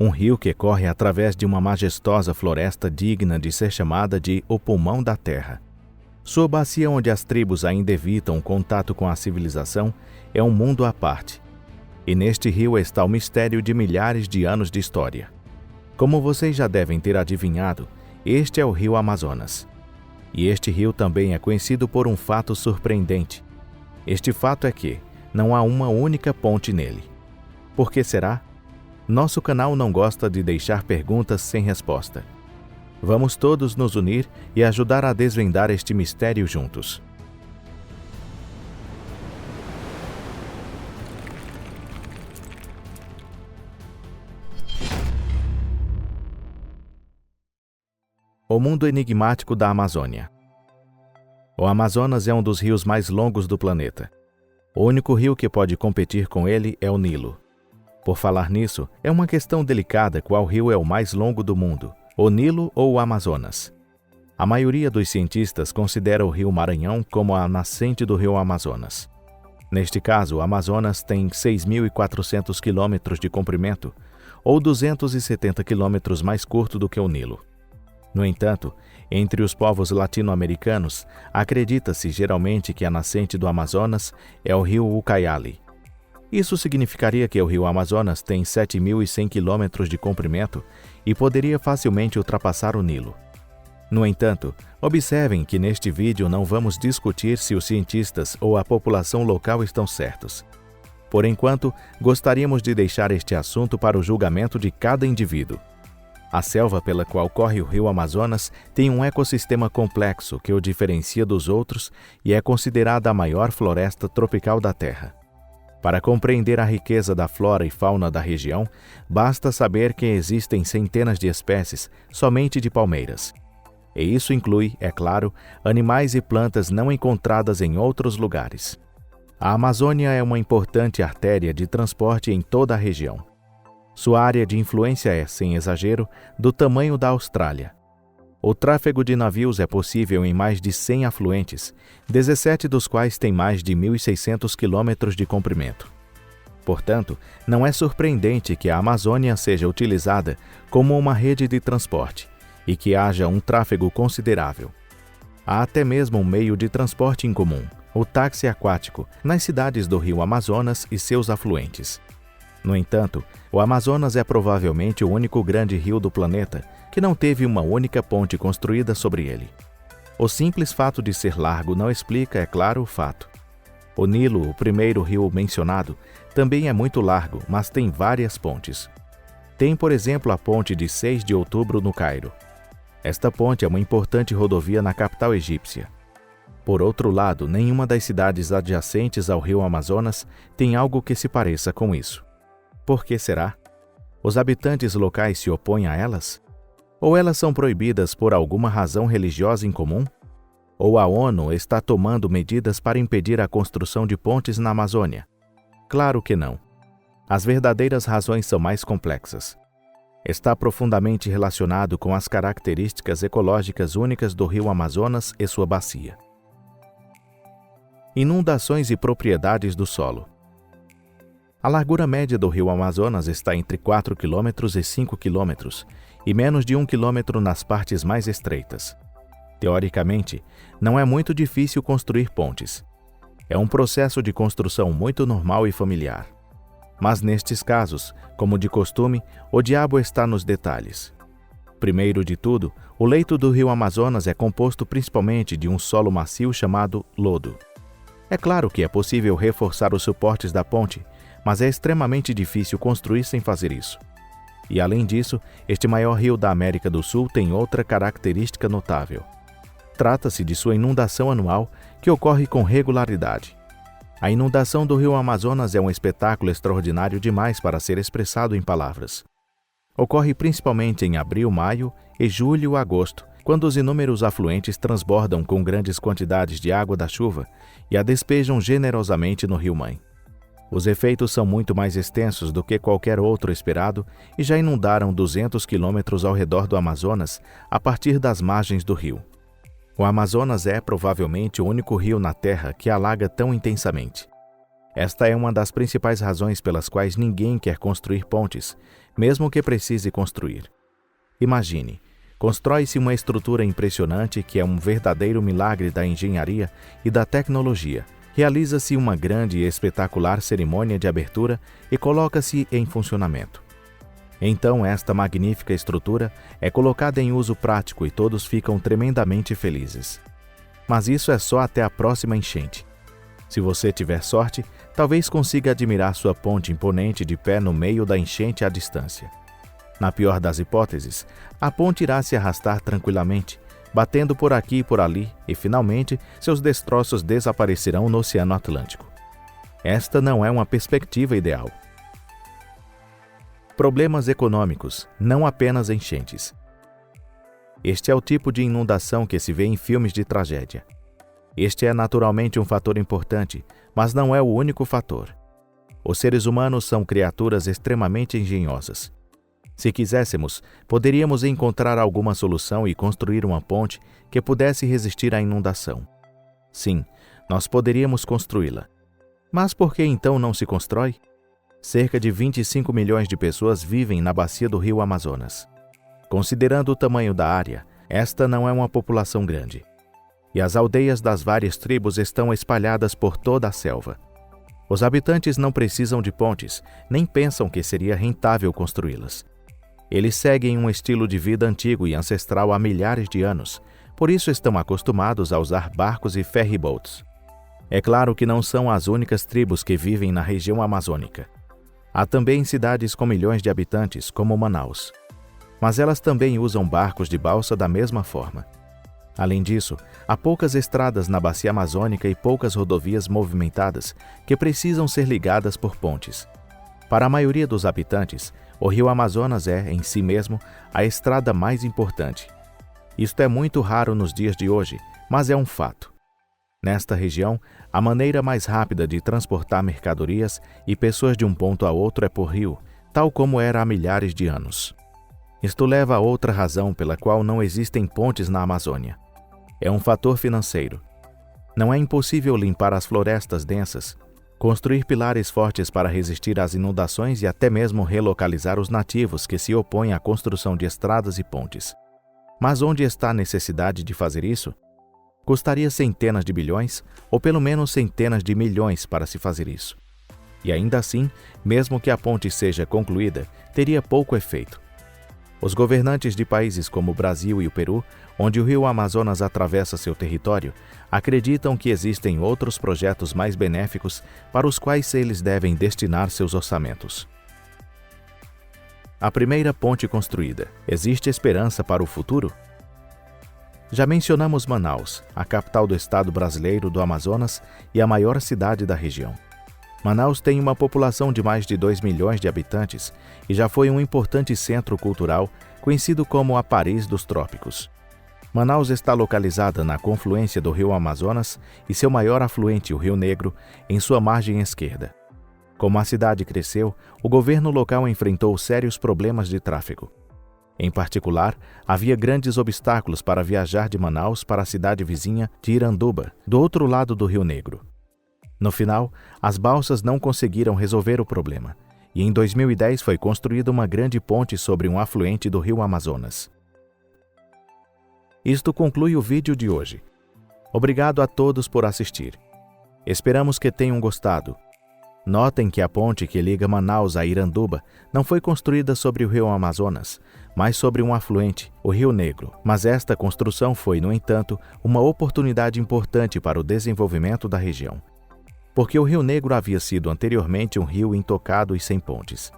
um rio que corre através de uma majestosa floresta digna de ser chamada de o pulmão da terra. Sua bacia, onde as tribos ainda evitam contato com a civilização, é um mundo à parte. E neste rio está o mistério de milhares de anos de história. Como vocês já devem ter adivinhado, este é o rio Amazonas. E este rio também é conhecido por um fato surpreendente. Este fato é que não há uma única ponte nele. Por que será? Nosso canal não gosta de deixar perguntas sem resposta. Vamos todos nos unir e ajudar a desvendar este mistério juntos. O mundo enigmático da Amazônia. O Amazonas é um dos rios mais longos do planeta. O único rio que pode competir com ele é o Nilo. Por falar nisso, é uma questão delicada qual rio é o mais longo do mundo, o Nilo ou o Amazonas. A maioria dos cientistas considera o rio Maranhão como a nascente do rio Amazonas. Neste caso, o Amazonas tem 6.400 quilômetros de comprimento, ou 270 quilômetros mais curto do que o Nilo. No entanto, entre os povos latino-americanos, acredita-se geralmente que a nascente do Amazonas é o rio Ucayali. Isso significaria que o rio Amazonas tem 7.100 quilômetros de comprimento e poderia facilmente ultrapassar o Nilo. No entanto, observem que neste vídeo não vamos discutir se os cientistas ou a população local estão certos. Por enquanto, gostaríamos de deixar este assunto para o julgamento de cada indivíduo. A selva pela qual corre o rio Amazonas tem um ecossistema complexo que o diferencia dos outros e é considerada a maior floresta tropical da Terra. Para compreender a riqueza da flora e fauna da região, basta saber que existem centenas de espécies somente de palmeiras. E isso inclui, é claro, animais e plantas não encontradas em outros lugares. A Amazônia é uma importante artéria de transporte em toda a região. Sua área de influência é, sem exagero, do tamanho da Austrália. O tráfego de navios é possível em mais de 100 afluentes, 17 dos quais têm mais de 1.600 quilômetros de comprimento. Portanto, não é surpreendente que a Amazônia seja utilizada como uma rede de transporte e que haja um tráfego considerável. Há até mesmo um meio de transporte em comum, o táxi aquático, nas cidades do rio Amazonas e seus afluentes. No entanto, o Amazonas é provavelmente o único grande rio do planeta que não teve uma única ponte construída sobre ele. O simples fato de ser largo não explica, é claro, o fato. O Nilo, o primeiro rio mencionado, também é muito largo, mas tem várias pontes. Tem, por exemplo, a ponte de 6 de outubro no Cairo. Esta ponte é uma importante rodovia na capital egípcia. Por outro lado, nenhuma das cidades adjacentes ao rio Amazonas tem algo que se pareça com isso. Por que será? Os habitantes locais se opõem a elas? Ou elas são proibidas por alguma razão religiosa em comum? Ou a ONU está tomando medidas para impedir a construção de pontes na Amazônia? Claro que não. As verdadeiras razões são mais complexas. Está profundamente relacionado com as características ecológicas únicas do rio Amazonas e sua bacia. Inundações e propriedades do solo. A largura média do rio Amazonas está entre 4 km e 5 km, e menos de 1 km nas partes mais estreitas. Teoricamente, não é muito difícil construir pontes. É um processo de construção muito normal e familiar. Mas nestes casos, como de costume, o diabo está nos detalhes. Primeiro de tudo, o leito do rio Amazonas é composto principalmente de um solo macio chamado lodo. É claro que é possível reforçar os suportes da ponte, mas é extremamente difícil construir sem fazer isso. E além disso, este maior rio da América do Sul tem outra característica notável. Trata-se de sua inundação anual, que ocorre com regularidade. A inundação do rio Amazonas é um espetáculo extraordinário demais para ser expressado em palavras. Ocorre principalmente em abril, maio e julho, agosto, quando os inúmeros afluentes transbordam com grandes quantidades de água da chuva e a despejam generosamente no rio-mãe. Os efeitos são muito mais extensos do que qualquer outro esperado e já inundaram 200 quilômetros ao redor do Amazonas a partir das margens do rio. O Amazonas é provavelmente o único rio na Terra que alaga tão intensamente. Esta é uma das principais razões pelas quais ninguém quer construir pontes, mesmo que precise construir. Imagine, constrói-se uma estrutura impressionante que é um verdadeiro milagre da engenharia e da tecnologia. Realiza-se uma grande e espetacular cerimônia de abertura e coloca-se em funcionamento. Então esta magnífica estrutura é colocada em uso prático e todos ficam tremendamente felizes. Mas isso é só até a próxima enchente. Se você tiver sorte, talvez consiga admirar sua ponte imponente de pé no meio da enchente à distância. Na pior das hipóteses, a ponte irá se arrastar tranquilamente, batendo por aqui e por ali, e finalmente seus destroços desaparecerão no Oceano Atlântico. Esta não é uma perspectiva ideal. Problemas econômicos, não apenas enchentes. Este é o tipo de inundação que se vê em filmes de tragédia. Este é naturalmente um fator importante, mas não é o único fator. Os seres humanos são criaturas extremamente engenhosas. Se quiséssemos, poderíamos encontrar alguma solução e construir uma ponte que pudesse resistir à inundação. Sim, nós poderíamos construí-la. Mas por que então não se constrói? Cerca de 25 milhões de pessoas vivem na bacia do rio Amazonas. Considerando o tamanho da área, esta não é uma população grande. E as aldeias das várias tribos estão espalhadas por toda a selva. Os habitantes não precisam de pontes, nem pensam que seria rentável construí-las. Eles seguem um estilo de vida antigo e ancestral há milhares de anos, por isso estão acostumados a usar barcos e ferryboats. É claro que não são as únicas tribos que vivem na região amazônica. Há também cidades com milhões de habitantes, como Manaus. Mas elas também usam barcos de balsa da mesma forma. Além disso, há poucas estradas na bacia amazônica e poucas rodovias movimentadas que precisam ser ligadas por pontes. Para a maioria dos habitantes, o rio Amazonas é, em si mesmo, a estrada mais importante. Isto é muito raro nos dias de hoje, mas é um fato. Nesta região, a maneira mais rápida de transportar mercadorias e pessoas de um ponto a outro é por rio, tal como era há milhares de anos. Isto leva a outra razão pela qual não existem pontes na Amazônia. É um fator financeiro. Não é impossível limpar as florestas densas, construir pilares fortes para resistir às inundações e até mesmo relocalizar os nativos que se opõem à construção de estradas e pontes. Mas onde está a necessidade de fazer isso? Custaria centenas de bilhões, ou pelo menos centenas de milhões para se fazer isso. E ainda assim, mesmo que a ponte seja concluída, teria pouco efeito. Os governantes de países como o Brasil e o Peru, onde o rio Amazonas atravessa seu território, acreditam que existem outros projetos mais benéficos para os quais eles devem destinar seus orçamentos. A primeira ponte construída. Existe esperança para o futuro? Já mencionamos Manaus, a capital do estado brasileiro do Amazonas e a maior cidade da região. Manaus tem uma população de mais de 2 milhões de habitantes e já foi um importante centro cultural, conhecido como a Paris dos Trópicos. Manaus está localizada na confluência do rio Amazonas e seu maior afluente, o Rio Negro, em sua margem esquerda. Como a cidade cresceu, o governo local enfrentou sérios problemas de tráfego. Em particular, havia grandes obstáculos para viajar de Manaus para a cidade vizinha de Iranduba, do outro lado do Rio Negro. No final, as balsas não conseguiram resolver o problema, e em 2010 foi construída uma grande ponte sobre um afluente do rio Amazonas. Isto conclui o vídeo de hoje. Obrigado a todos por assistir. Esperamos que tenham gostado. Notem que a ponte que liga Manaus a Iranduba não foi construída sobre o rio Amazonas, mas sobre um afluente, o Rio Negro. Mas esta construção foi, no entanto, uma oportunidade importante para o desenvolvimento da região. Porque o Rio Negro havia sido anteriormente um rio intocado e sem pontes.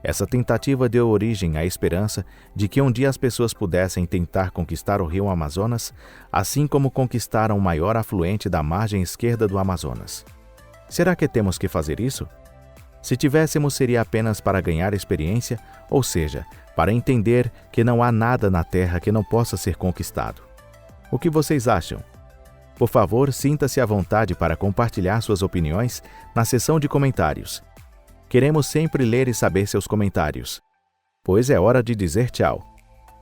Essa tentativa deu origem à esperança de que um dia as pessoas pudessem tentar conquistar o rio Amazonas, assim como conquistaram o maior afluente da margem esquerda do Amazonas. Será que temos que fazer isso? Se tivéssemos, seria apenas para ganhar experiência, ou seja, para entender que não há nada na Terra que não possa ser conquistado. O que vocês acham? Por favor, sinta-se à vontade para compartilhar suas opiniões na seção de comentários. Queremos sempre ler e saber seus comentários. Pois é hora de dizer tchau.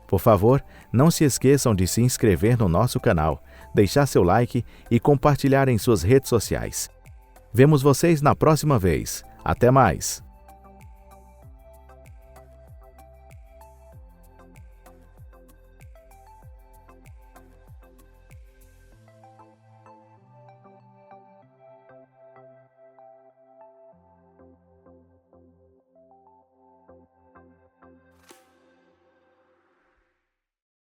Por favor, não se esqueçam de se inscrever no nosso canal, deixar seu like e compartilhar em suas redes sociais. Vemos vocês na próxima vez. Até mais!